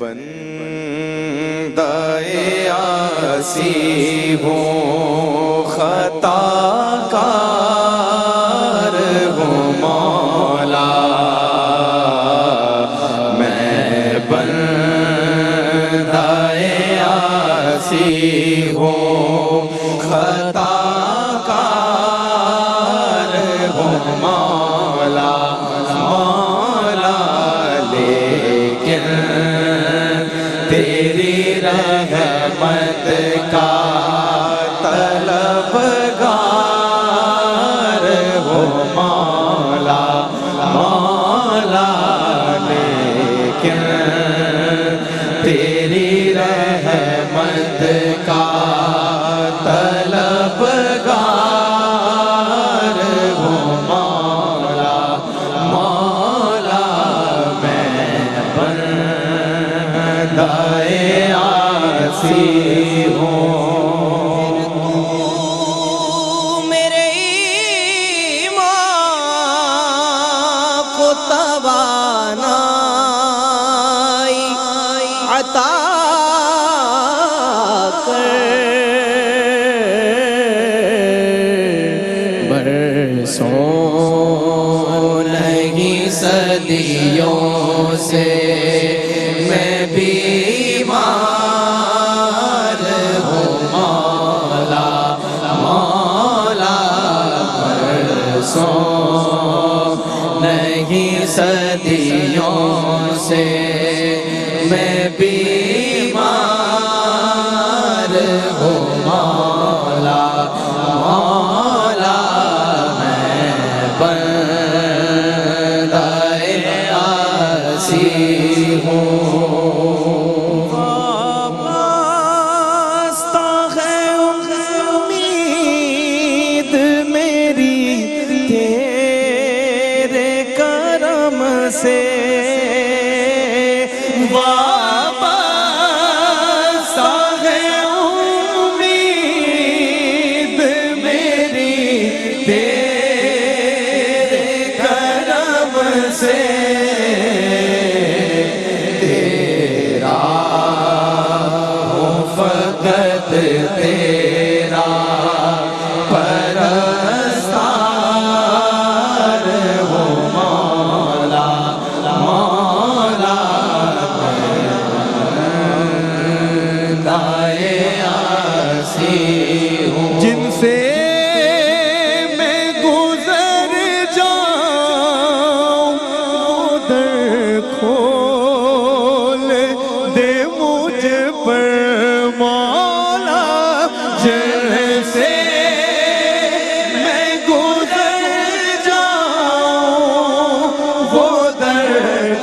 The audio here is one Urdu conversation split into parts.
بندہ عاصی ہوں خطا کار ہوں مولا میں بندہ عاصی ہوں خطا کار ہوں مولا لیکن تیری رحمت کا طلبگار ہو مولا مولا لیکن تیری رحمت کا طلبگار ہو مولا مولا میں بندہ عاصی ہوں میرے ایمان کو توانائی عطا کر برسوں نہیں صدیوں سے میں بیمار ہوں مولا مولا برسوں نہیں صدیوں سے میں بیمار ہوں مولا مولا میں بندہ عاصی ہوں سے وابستہ ہے امید میری تیرے کرم سے تیرا ہوں فقط تیرا پرستار ہوں مولا مولا بندہ عاصی ہوں جن سے میں گزر جاؤں در کھول دے مجھ پر مولا جن سے میں گزر جاؤں وہ در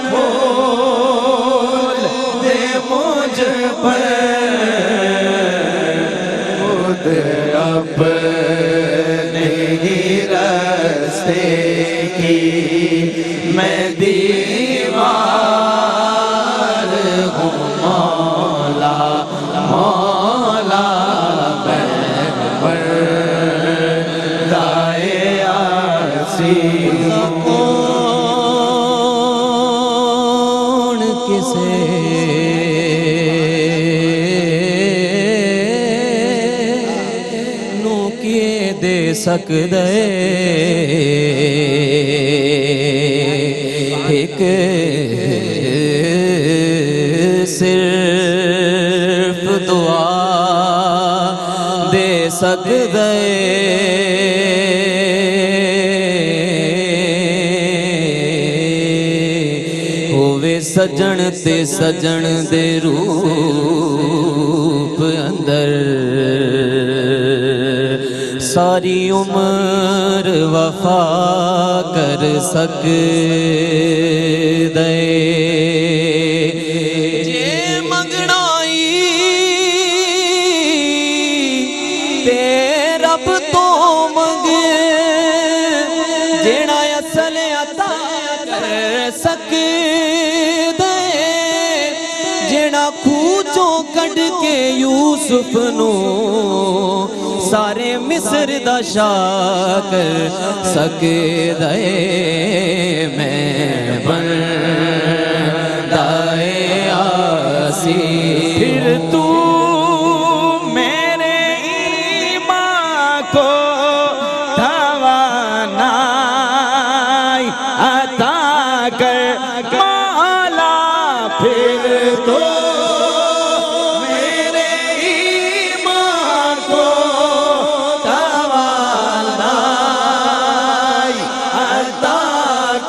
کھول دے مجھ پر خود اپنے ہی راستے کی میں دیوار ہوں مولا مولا میں بندہ عاصی ہوں کون کسے نو کیے دے سکدے ایک صرف دعا دے سکدے ہووے سجن تے سجن دے روپ اندر ساری عمر وفا کر سکدے جے منگنائی تے رب تو منگے جیڑا اصل عطا کر سکدے جیڑا کھوچوں کڈ کے یوسف نو سارے مصر دا شاہ کر سکدے میں بندہ آسی پھر تو میرے ایمان کو توانائی عطا کر مولا پھر تو میرے ایمان کو توانائی عطا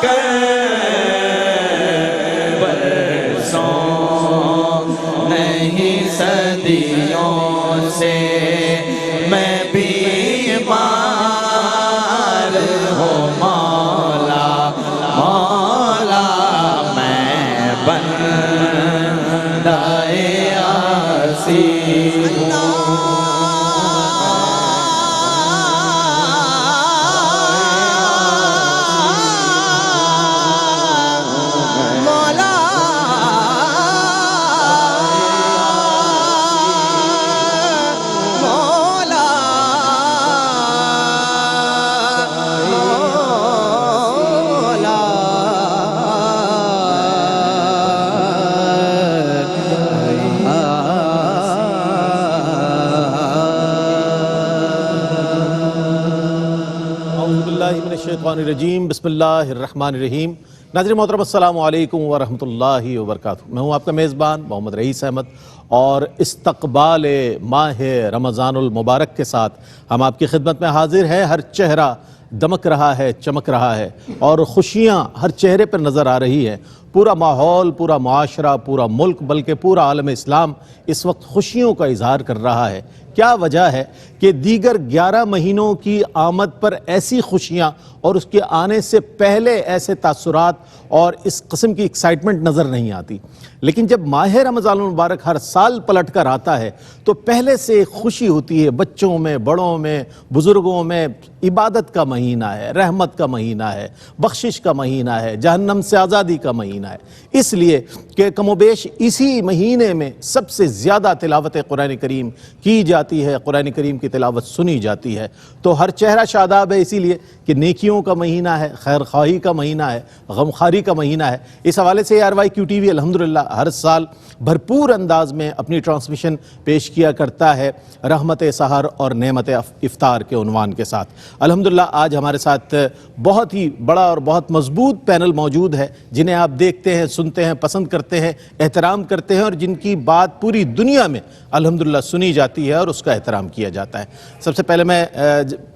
کر نہیں صدیوں سے میں بیمار ہوں مولا مولا میں بندہ عاصی ہوں الشیطان الرجیم بسم اللہ الرحمن الرحیم۔ ناظرین محترم السلام علیکم ورحمۃ اللہ وبرکاتہ۔ میں ہوں آپ کا میزبان محمد رئیس احمد، اور استقبال ماہ رمضان المبارک کے ساتھ ہم آپ کی خدمت میں حاضر ہیں۔ ہر چہرہ دمک رہا ہے، چمک رہا ہے، اور خوشیاں ہر چہرے پر نظر آ رہی ہیں۔ پورا ماحول، پورا معاشرہ، پورا ملک، بلکہ پورا عالم اسلام اس وقت خوشیوں کا اظہار کر رہا ہے۔ کیا وجہ ہے کہ دیگر 11 مہینوں کی آمد پر ایسی خوشیاں اور اس کے آنے سے پہلے ایسے تاثرات اور اس قسم کی ایکسائٹمنٹ نظر نہیں آتی، لیکن جب ماہ رمضان المبارک ہر سال پلٹ کر آتا ہے تو پہلے سے ایک خوشی ہوتی ہے، بچوں میں، بڑوں میں، بزرگوں میں۔ عبادت کا مہینہ ہے، رحمت کا مہینہ ہے، بخشش کا مہینہ ہے، جہنم سے آزادی کا مہینہ ہے، اس لیے کہ کم و بیش اسی مہینے میں سب سے زیادہ تلاوت قرآن کریم کی جاتی ہے، قرآن کریم کی تلاوت سنی جاتی ہے۔ تو ہر چہرہ شاداب ہے، اسی لیے کہ نیکیوں کا مہینہ ہے، خیر خواہی کا مہینہ ہے، غمخواری کا مہینہ ہے۔ اس حوالے سے RYQ TV الحمدللہ ہر سال بھرپور انداز میں اپنی ٹرانسمیشن پیش کیا کرتا ہے، رحمت سحر اور نعمت افطار کے عنوان کے ساتھ۔ الحمدللہ آج ہمارے ساتھ بہت ہی بڑا اور بہت مضبوط پینل موجود ہے، جنہیں آپ دیکھتے ہیں، سنتے ہیں، پسند کرتے ہیں، احترام کرتے ہیں، اور جن کی بات پوری دنیا میں الحمدللہ سنی جاتی ہے اور اس کا احترام کیا جاتا ہے۔ سب سے پہلے میں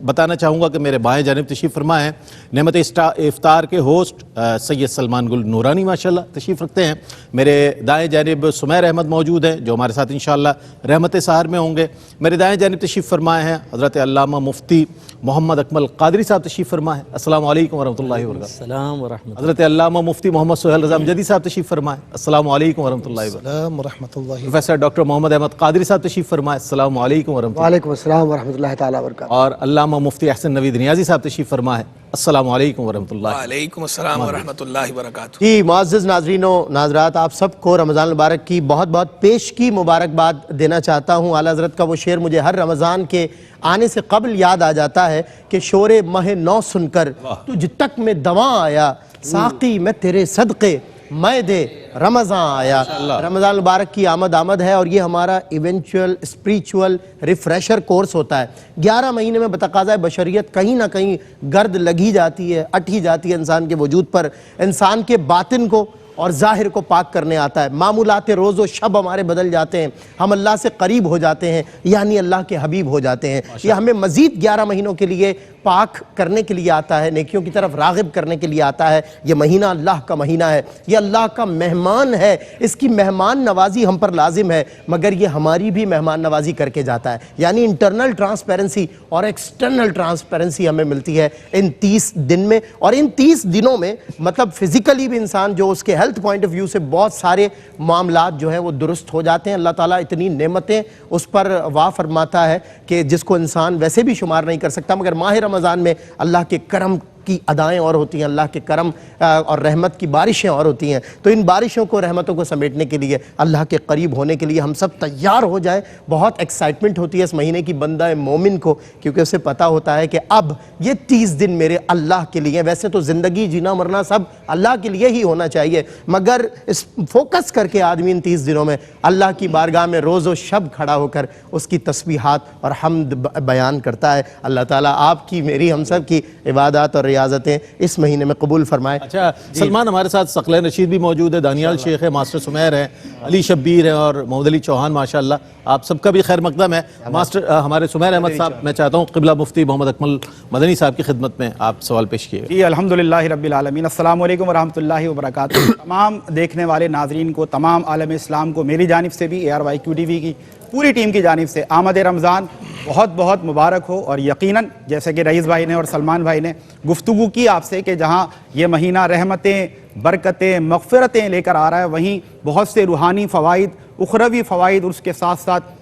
بتانا چاہوں گا کہ میرے بائیں جانب تشریف فرما ہیں نعمت افطار کے ہوسٹ سید سلمان گل نورانی ماشاءاللہ تشریف رکھتے ہیں۔ میرے دائیں جانب سمیر احمد موجود ہیں، جو ہمارے ساتھ انشاءاللہ رحمت سحر میں ہوں گے۔ میرے دائیں جانب تشریف فرمائے ہیں حضرت علامہ مفتی محمد اکمل قادری صاحب تشریف فرمائے۔ السلام علیکم ورحمۃ اللہ وبرکاتہ۔ السلام ورحمۃ اللہ۔ حضرت علامہ مفتی محمد سہیل رضا امجدی صاحب تشریف فرمائے۔ السلام علیکم ورحمۃ اللہ وبرکاتہ۔ السلام ورحمۃ اللہ۔ پروفیسر ڈاکٹر محمد احمد قادری صاحب تشریف فرمائے۔ السلام علیکم ورحمۃ اللہ۔ وعلیکم السلام ورحمۃ اللہ تعالیٰ وبرکاتہ۔ اور علامہ مفتی احسن نوید نیازی صاحب تشریف فرمائے۔ السلام علیکم ورحمۃ اللہ۔ وعلیکم السلام ورحمۃ اللہ وبرکاتہ۔ جی معزز ناظرین و ناظرات، آپ سب کو رمضان المبارک کی بہت بہت پیش کی مبارکباد دینا چاہتا ہوں۔ اعلیٰ حضرت کا وہ شعر مجھے ہر رمضان کے آنے سے قبل یاد آ جاتا ہے کہ شور ماہ نو سن کر تجھ تک میں دواں آیا، ساقی میں تیرے صدقے میں دے رمضان آیا۔ رمضان المبارک کی آمد ہے، اور یہ ہمارا ایونچول اسپریچول ریفریشر کورس ہوتا ہے۔ 11 مہینے میں بتقاضۂ بشریت کہیں نہ کہیں گرد لگی جاتی ہے، اٹھی جاتی ہے انسان کے وجود پر، انسان کے باطن کو اور ظاہر کو پاک کرنے آتا ہے۔ معمولات روز و شب ہمارے بدل جاتے ہیں، ہم اللہ سے قریب ہو جاتے ہیں، یعنی اللہ کے حبیب ہو جاتے ہیں۔ یہ ہمیں مزید 11 مہینوں کے لیے پاک کرنے کے لیے آتا ہے، نیکیوں کی طرف راغب کرنے کے لیے آتا ہے۔ یہ مہینہ اللہ کا مہینہ ہے، یہ اللہ کا مہمان ہے، اس کی مہمان نوازی ہم پر لازم ہے، مگر یہ ہماری بھی مہمان نوازی کر کے جاتا ہے۔ یعنی انٹرنل ٹرانسپیرنسی اور ایکسٹرنل ٹرانسپیرنسی ہمیں ملتی ہے ان 30 دن میں، اور ان 30 دنوں میں مطلب فزیکلی بھی انسان جو اس کے ہیلتھ پوائنٹ آف ویو سے بہت سارے معاملات جو ہیں وہ درست ہو جاتے ہیں۔ اللہ تعالیٰ اتنی نعمتیں اس پر واہ فرماتا ہے کہ جس کو انسان ویسے بھی شمار نہیں کر سکتا، مگر ماہ رمضان میں اللہ کے کرم کی ادائیں اور ہوتی ہیں، اللہ کے کرم اور رحمت کی بارشیں اور ہوتی ہیں. تو ان بارشوں کو، رحمتوں کو سمیٹنے کے لیے، اللہ کے قریب ہونے کے لیے ہم سب تیار ہو جائیں. بہت ایکسائٹمنٹ ہوتی ہے اس مہینے کی بندہ مومن کو، کیونکہ اسے پتہ ہوتا ہے کہ اب یہ 30 دن میرے اللہ کے لیے. ویسے تو زندگی جینا مرنا سب اللہ کے لیے ہی ہونا چاہیے، مگر اس فوکس کر کے آدمی ان 30 دنوں میں اللہ کی بارگاہ میں روز و شب کھڑا ہو کر اس کی تسبیحات اور حمد بیان کرتا ہے. اللہ تعالیٰ آپ کی، میری، ہم سب کی عبادات اور ریاضتیں اس مہینے میں قبول فرمائے. اچھا سلمان، ہمارے ساتھ ثقلین رشید بھی موجود ہے، دانیال شیخ ہے، ماسٹر سمیر ہے، علی شبیر ہے اور محمد علی چوہان. ماشاءاللہ آپ سب کا بھی خیر مقدم ہے. ماسٹر ہمارے سمیر احمد صاحب، میں چاہتا ہوں قبلہ مفتی محمد اکمل مدنی صاحب کی خدمت میں آپ سوال پیش کیے. جی الحمدللہ رب العالمین. السلام علیکم ورحمۃ اللہ وبرکاتہ. تمام دیکھنے والے ناظرین کو، تمام عالم اسلام کو میری جانب سے بھی، ARYQ TV کی پوری ٹیم کی جانب سے آمد رمضان بہت بہت مبارک ہو. اور یقیناً جیسے کہ رئیس بھائی نے اور سلمان بھائی نے گفتگو کی آپ سے کہ جہاں یہ مہینہ رحمتیں، برکتیں، مغفرتیں لے کر آ رہا ہے، وہیں بہت سے روحانی فوائد، اخروی فوائد اور اس کے ساتھ ساتھ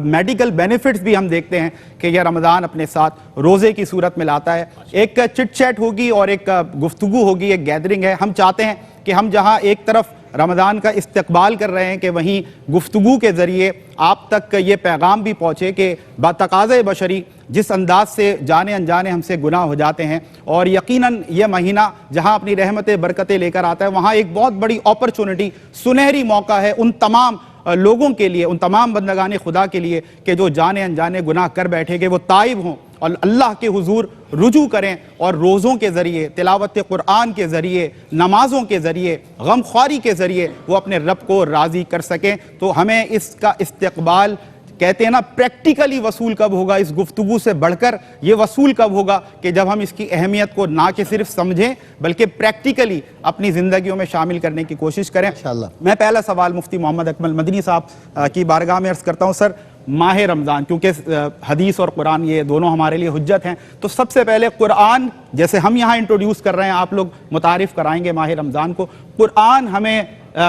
میڈیکل بینیفٹس بھی ہم دیکھتے ہیں کہ یہ رمضان اپنے ساتھ روزے کی صورت میں لاتا ہے. ایک چٹ چیٹ ہوگی اور ایک گفتگو ہوگی، ایک گیدرنگ ہے. ہم چاہتے ہیں کہ ہم جہاں ایک طرف رمضان کا استقبال کر رہے ہیں کہ وہیں گفتگو کے ذریعے آپ تک یہ پیغام بھی پہنچے کہ بتقاضۂ بشری جس انداز سے جانے انجانے ہم سے گناہ ہو جاتے ہیں، اور یقیناً یہ مہینہ جہاں اپنی رحمتیں، برکتیں لے کر آتا ہے، وہاں ایک بہت بڑی اپرچونٹی، سنہری موقع ہے ان تمام لوگوں کے لیے، ان تمام بندگان خدا کے لیے کہ جو جانے انجانے گناہ کر بیٹھے، کہ وہ تائب ہوں اور اللہ کے حضور رجوع کریں اور روزوں کے ذریعے، تلاوت قرآن کے ذریعے، نمازوں کے ذریعے، غم خواری کے ذریعے وہ اپنے رب کو راضی کر سکیں. تو ہمیں اس کا استقبال، کہتے ہیں نا، پریکٹیکلی وصول کب ہوگا، اس گفتگو سے بڑھ کر یہ وصول کب ہوگا کہ جب ہم اس کی اہمیت کو نہ کہ صرف سمجھیں بلکہ پریکٹیکلی اپنی زندگیوں میں شامل کرنے کی کوشش کریں. میں پہلا سوال مفتی محمد اکمل مدنی صاحب کی بارگاہ میں عرض کرتا ہوں. سر، ماہ رمضان، کیونکہ حدیث اور قرآن یہ دونوں ہمارے لیے حجت ہیں، تو سب سے پہلے قرآن جیسے ہم یہاں انٹروڈیوس کر رہے ہیں، آپ لوگ متعارف کرائیں گے ماہ رمضان کو. قرآن ہمیں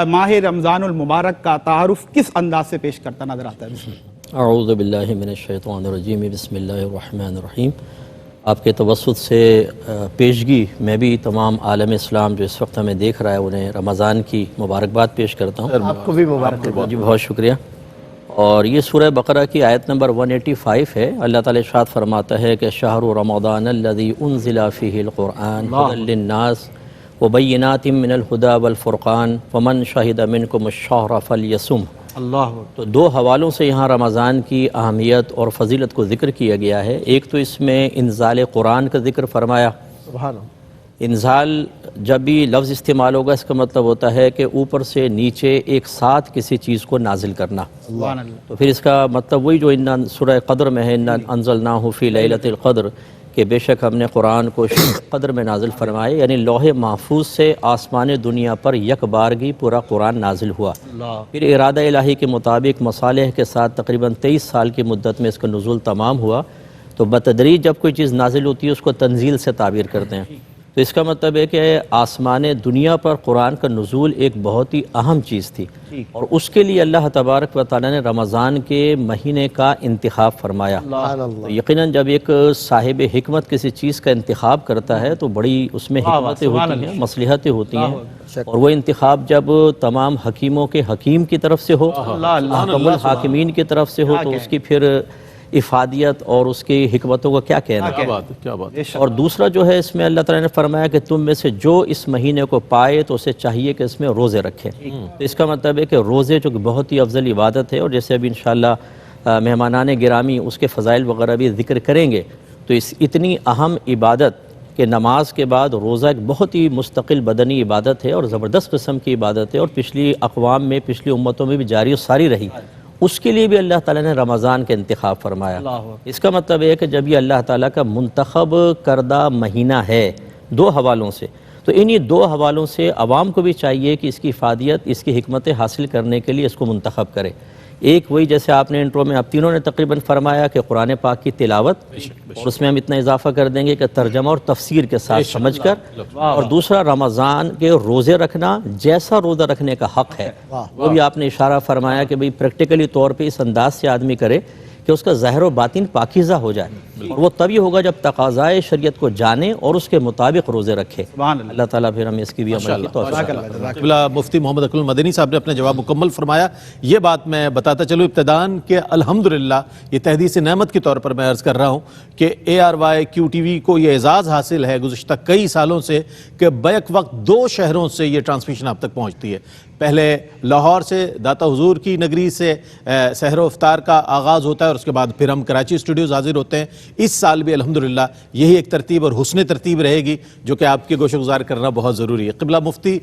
ماہ رمضان المبارک کا تعارف کس انداز سے پیش کرتا نظر آتا ہے؟ بسم اللہ. اعوذ باللہ من الشیطان الرجیم، بسم اللہ الرحمن الرحیم. آپ کے توسط سے پیشگی میں بھی تمام عالم اسلام جو اس وقت ہمیں دیکھ رہا ہے انہیں رمضان کی مبارکباد پیش کرتا ہوں. آپ کو بھی مبارک. جی بہت شکریہ. اور یہ سورہ بقرہ کی آیت نمبر 185 ہے. اللہ تعالی ارشاد فرماتا ہے کہ شہر رمضان الذی انزل فیہ القرآن ھدی للناس وبینات من الہدی والفرقان فمن شہد منکم الشہر فلیصم. تو دو حوالوں سے یہاں رمضان کی اہمیت اور فضیلت کو ذکر کیا گیا ہے. ایک تو اس میں انزال قرآن کا ذکر فرمایا. سبحان اللہ. انزال جب بھی لفظ استعمال ہوگا اس کا مطلب ہوتا ہے کہ اوپر سے نیچے ایک ساتھ کسی چیز کو نازل کرنا. تو پھر اس کا مطلب وہی جو سورہ قدر میں ہے، انا انزلناہ فی لیلۃ القدر، کہ بے شک ہم نے قرآن کو قدر میں نازل فرمائے، یعنی لوح محفوظ سے آسمان دنیا پر یک بارگی پورا قرآن نازل ہوا. پھر ارادہ الہی کے مطابق مصالح کے ساتھ تقریباً 23 سال کی مدت میں اس کا نزول تمام ہوا. تو بتدریج جب کوئی چیز نازل ہوتی ہے اس کو تنزیل سے تعبیر کرتے ہیں. تو اس کا مطلب ہے کہ آسمان دنیا پر قرآن کا نزول ایک بہت ہی اہم چیز تھی، اور اس کے لیے اللہ تبارک و تعالیٰ نے رمضان کے مہینے کا انتخاب فرمایا. تو یقیناً جب ایک صاحب حکمت کسی چیز کا انتخاب کرتا ہے تو بڑی اس میں حکمتیں ہوتی ہیں، مصلحتیں ہوتی ہیں، اور وہ انتخاب جب تمام حکیموں کے حکیم کی طرف سے ہو، احکم الحاکمین کی طرف سے ہو، تو اس کی پھر افادیت اور اس کی حکمتوں کا کیا کہنا. کیا بات. اور دوسرا جو ہے اس میں اللہ تعالیٰ نے فرمایا کہ تم میں سے جو اس مہینے کو پائے تو اسے چاہیے کہ اس میں روزے رکھے. تو اس کا مطلب ہے کہ روزے جو کہ بہت ہی افضل عبادت ہے، اور جیسے ابھی انشاءاللہ مہمانان گرامی اس کے فضائل وغیرہ بھی ذکر کریں گے، تو اس اتنی اہم عبادت کہ نماز کے بعد روزہ ایک بہت ہی مستقل بدنی عبادت ہے اور زبردست قسم کی عبادت ہے، اور پچھلی اقوام میں، پچھلی امتوں میں بھی جاری و ساری رہی. اس کے لیے بھی اللہ تعالیٰ نے رمضان کا انتخاب فرمایا. اس کا مطلب ہے کہ جب یہ اللہ تعالیٰ کا منتخب کردہ مہینہ ہے دو حوالوں سے، تو انہی دو حوالوں سے عوام کو بھی چاہیے کہ اس کی افادیت، اس کی حکمتیں حاصل کرنے کے لیے اس کو منتخب کرے. ایک وہی جیسے آپ نے انٹرو میں آپ تینوں نے تقریباً فرمایا کہ قرآن پاک کی تلاوت، اور اس میں ہم اتنا اضافہ کر دیں گے کہ ترجمہ اور تفسیر کے ساتھ سمجھ کر، اور دوسرا رمضان کے روزے رکھنا جیسا روزہ رکھنے کا حق ہے، وہ بھی آپ نے اشارہ فرمایا کہ بھئی پریکٹیکلی طور پہ اس انداز سے آدمی کرے کہ اس کا ظاہر و باطن پاکیزہ ہو جائے، اور وہ تبھی ہوگا جب تقاضائے شریعت کو جانے اور اس کے مطابق روزے رکھے۔ اللہ تعالیٰ پھر ہمیں اس کی بھی عمل کی توفیق عطا۔ قبلہ مفتی محمد اکرم المدنی صاحب نے اپنا جواب مکمل فرمایا۔ یہ بات میں بتاتا چلوں ابتداً کہ الحمدللہ یہ تحدیث نعمت کے طور پر میں عرض کر رہا ہوں کہ ARY-QTV کو یہ اعزاز حاصل ہے گزشتہ کئی سالوں سے کہ بیک وقت 2 شہروں سے یہ ٹرانسمیشن آپ تک پہنچتی ہے۔ پہلے لاہور سے داتا حضور کی نگری سے سحر و افطار کا آغاز ہوتا ہے اور اس کے بعد پھر ہم کراچی اسٹوڈیوز حاضر ہوتے ہیں۔ اس سال بھی الحمدللہ یہی ایک ترتیب اور حسن ترتیب رہے گی جو کہ آپ کے گوش گزار کرنا بہت ضروری ہے۔ قبلہ مفتی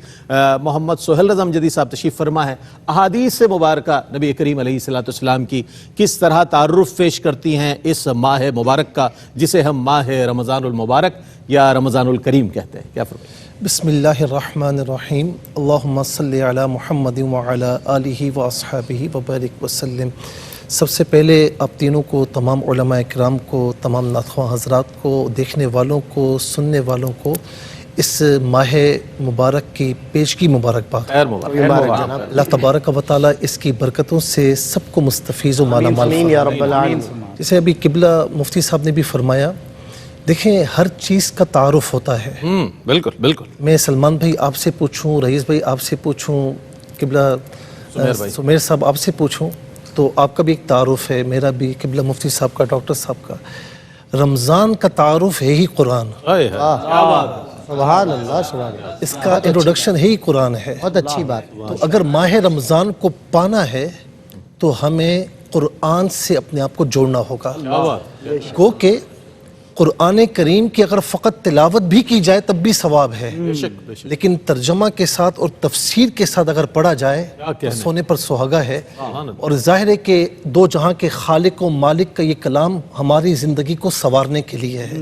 محمد سہیل رضا امجدی صاحب تشریف فرما ہے۔ احادیث مبارکہ نبی کریم علیہ السلام کی کس طرح تعارف پیش کرتی ہیں اس ماہ مبارک کا جسے ہم ماہ رمضان المبارک یا رمضان الکریم کہتے ہیں؟ کیا فرمائیں؟ بسم اللہ الرحمن الرحیم، اللہم صلی علی محمد وعلی آلہ واصحابہ وبارک وسلم۔ سب سے پہلے آپ تینوں کو، تمام علماء اکرام کو، تمام نعت خواں حضرات کو، دیکھنے والوں کو، سننے والوں کو اس ماہ مبارک کی پیشگی مبارکباد۔ خیر مبارک جناب اللہ تبارک و تعالیٰ اس کی برکتوں سے سب کو مستفیض و مالا مال آمین یا رب العالمین۔ جیسے ابھی قبلہ مفتی صاحب نے بھی فرمایا، دیکھیں ہر چیز کا تعارف ہوتا ہے۔ بالکل بالکل۔ میں سلمان بھائی آپ سے پوچھوں، رئیس بھائی آپ سے پوچھوں، قبلہ سمیر صاحب آپ سے پوچھوں تو آپ کا بھی ایک تعارف ہے، میرا بھی، قبلہ مفتی صاحب کا، ڈاکٹر صاحب کا۔ رمضان کا تعارف ہے ہی قرآن، سبحان اللہ سبحان اللہ، اس کا انٹروڈکشن ہے ہی قرآن ہے۔ بہت اچھی بات۔ تو اگر ماہ رمضان کو پانا ہے تو ہمیں قرآن سے اپنے آپ کو جوڑنا ہوگا۔ گو کہ قرآن کریم کی اگر فقط تلاوت بھی کی جائے تب بھی ثواب ہے، لیکن ترجمہ کے ساتھ اور تفسیر کے ساتھ اگر پڑھا جائے تو سونے پر سہاگا ہے۔ اور ظاہر ہے کہ دو جہاں کے خالق و مالک کا یہ کلام ہماری زندگی کو سنوارنے کے لیے ہے۔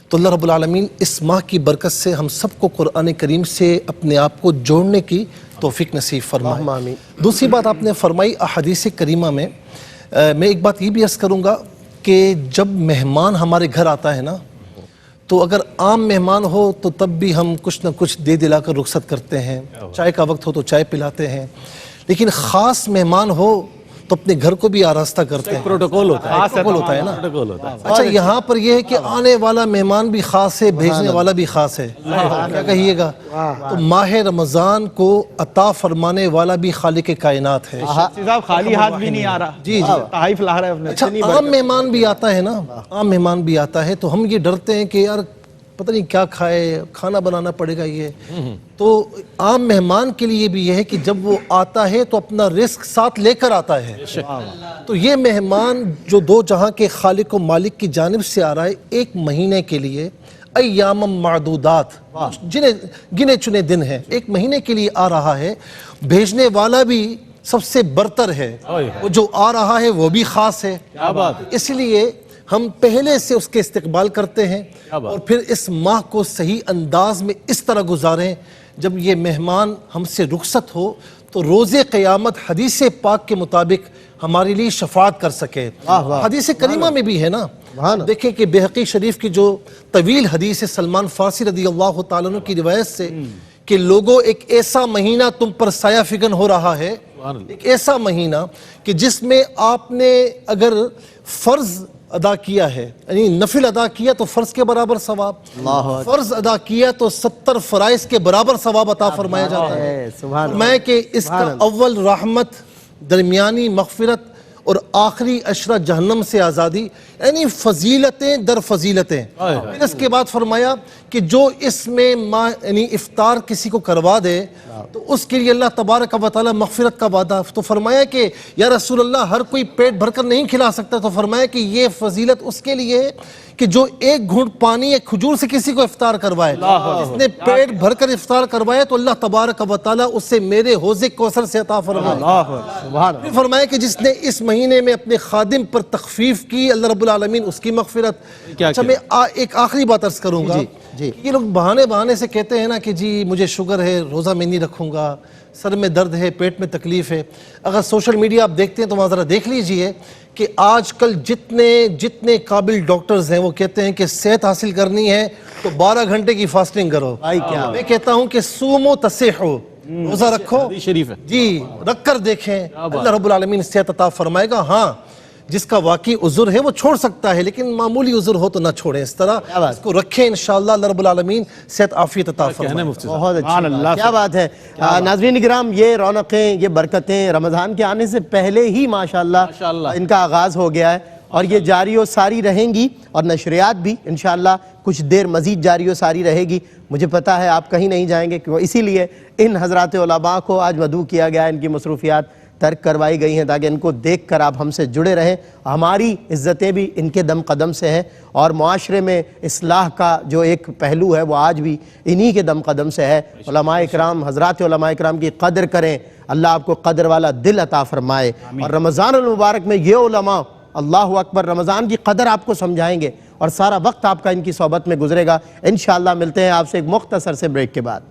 تو اللہ رب العالمین اس ماہ کی برکت سے ہم سب کو قرآن کریم سے اپنے آپ کو جوڑنے کی توفیق نصیب فرمائے۔ دوسری بات آپ نے فرمائی احادیث کریمہ میں، میں ایک بات یہ بھی عرض کروں گا کہ جب مہمان ہمارے گھر آتا ہے نا تو اگر عام مہمان ہو تو تب بھی ہم کچھ نہ کچھ دے دلا کر رخصت کرتے ہیں، چائے کا وقت ہو تو چائے پلاتے ہیں، لیکن خاص مہمان ہو تو اپنے گھر کو بھی آراستہ کرتے ہیں۔ پروٹوکول ہوتا ہے، پروٹوکول ہوتا ہے نا۔ پروٹوکول ہوتا ہے۔ اچھا یہاں پر یہ ہے کہ آنے والا مہمان بھی خاص ہے، بھیجنے والا بھی خاص ہے، کیا کہیے گا؟ تو ماہ رمضان کو عطا فرمانے والا بھی خالق کائنات ہے۔ صاحب خالی ہاتھ بھی نہیں آ رہا، جی تحائف لا رہا ہے اپنے۔ اچھا عام مہمان بھی آتا ہے نا، عام مہمان بھی آتا ہے تو ہم یہ ڈرتے ہیں کہ یار پتہ نہیں کیا کھائے، کھانا بنانا پڑے گا یہ۔ تو عام مہمان کے لیے بھی یہ ہے کہ جب وہ آتا ہے تو اپنا رزق ساتھ لے کر آتا ہے۔ تو یہ مہمان جو دو جہاں کے خالق و مالک کی جانب سے آ رہا ہے، 1 مہینے کے لیے، ایام معدودات، جنہیں گنے چنے دن ہیں، 1 مہینے کے لیے آ رہا ہے۔ بھیجنے والا بھی سب سے برتر ہے، وہ جو آ رہا ہے وہ بھی خاص ہے۔ اس لیے ہم پہلے سے اس کے استقبال کرتے ہیں اور پھر اس ماہ کو صحیح انداز میں اس طرح گزاریں جب یہ مہمان ہم سے رخصت ہو تو روز قیامت حدیث پاک کے مطابق ہمارے لیے شفاعت کر سکے۔ حدیث کریمہ میں بھی ہے نا، دیکھیں کہ بہقی شریف کی جو طویل حدیث ہے سلمان فارسی رضی اللہ تعالیٰ عنہ کی روایت سے کہ لوگوں ایک ایسا مہینہ تم پر سایہ فگن ہو رہا ہے، ایک ایسا مہینہ کہ جس میں آپ نے اگر فرض ادا کیا ہے، یعنی نفل ادا کیا تو فرض کے برابر ثواب، فرض ادا کیا تو 70 فرائض کے برابر ثواب عطا فرمایا جاتا ہے۔ فرمایا کہ اس کا اول رحمت، درمیانی مغفرت اور آخری عشرہ جہنم سے آزادی، یعنی فضیلتیں در فضیلتیں۔ پھر اس کے بعد فرمایا کہ جو اس میں یعنی افطار کسی کو کروا دے تو اس کے لیے اللہ تبارک و تعالی مغفرت کا وعدہ۔ تو فرمایا کہ یا رسول اللہ ہر کوئی پیٹ بھر کر نہیں کھلا سکتا، تو فرمایا کہ یہ فضیلت اس کے لیے ہے کہ جو 1 گھونٹ پانی ایک کھجور سے کسی کو افطار کروائے، جس نے پیٹ بھر کر افطار کروایا تو اللہ تبارک و تعالی اسے میرے حوض کوثر سے عطا فرمائے۔ پھر فرمایا کہ جس نے اس مہینے میں اپنے خادم پر تخفیف کی اللہ رب العالمین اس کی مغفرت۔ اچھا میں ایک آخری بات عرض کروں گا، یہ لوگ بہانے سے کہتے ہیں نا کہ جی مجھے شوگر ہے روزہ میں نہیں رکھوں گا، سر میں درد ہے، پیٹ میں تکلیف ہے۔ اگر سوشل میڈیا آپ دیکھتے ہیں تو وہاں ذرا دیکھ لیجئے کہ آج کل جتنے قابل ڈاکٹرز ہیں وہ کہتے ہیں کہ صحت حاصل کرنی ہے تو 12 گھنٹے کی فاسٹنگ کرو۔ میں کہتا ہوں کہ سومو تصحو، روزہ رکھو، شریف ہے جی رکھ کر دیکھیں، اللہ رب العالمین صحت عطا فرمائے گا۔ ہاں جس کا واقعی عذر ہے وہ چھوڑ سکتا ہے، لیکن معمولی عذر ہو تو نہ چھوڑیں، اس طرح اس کو رکھیں، انشاءاللہ اللہ رب العالمین صحت عافیت عطا فرمائے۔ بہت اچھی کیا بات ہے۔ ناظرین کرام، یہ رونقیں، یہ برکتیں رمضان کے آنے سے پہلے ہی ماشاءاللہ ان کا آغاز ہو گیا ہے، اور یہ جاری و ساری رہیں گی، اور نشریات بھی انشاءاللہ کچھ دیر مزید جاری و ساری رہے گی۔ مجھے پتا ہے آپ کہیں نہیں جائیں گے، اسی لیے ان حضرات علماء کو آج مدعو کیا گیا ہے، ان کی مصروفیات ترک کروائی گئی ہیں تاکہ ان کو دیکھ کر آپ ہم سے جڑے رہیں۔ ہماری عزتیں بھی ان کے دم قدم سے ہیں، اور معاشرے میں اصلاح کا جو ایک پہلو ہے وہ آج بھی انہی کے دم قدم سے ہے۔ علماء اکرام، حضرات علماء اکرام کی قدر کریں، اللہ آپ کو قدر والا دل عطا فرمائے۔ اور رمضان المبارک میں یہ علماء، اللہ اکبر، رمضان کی قدر آپ کو سمجھائیں گے، اور سارا وقت آپ کا ان کی صحبت میں گزرے گا۔ انشاءاللہ ملتے ہیں آپ سے ایک مختصر سے بریک کے بعد۔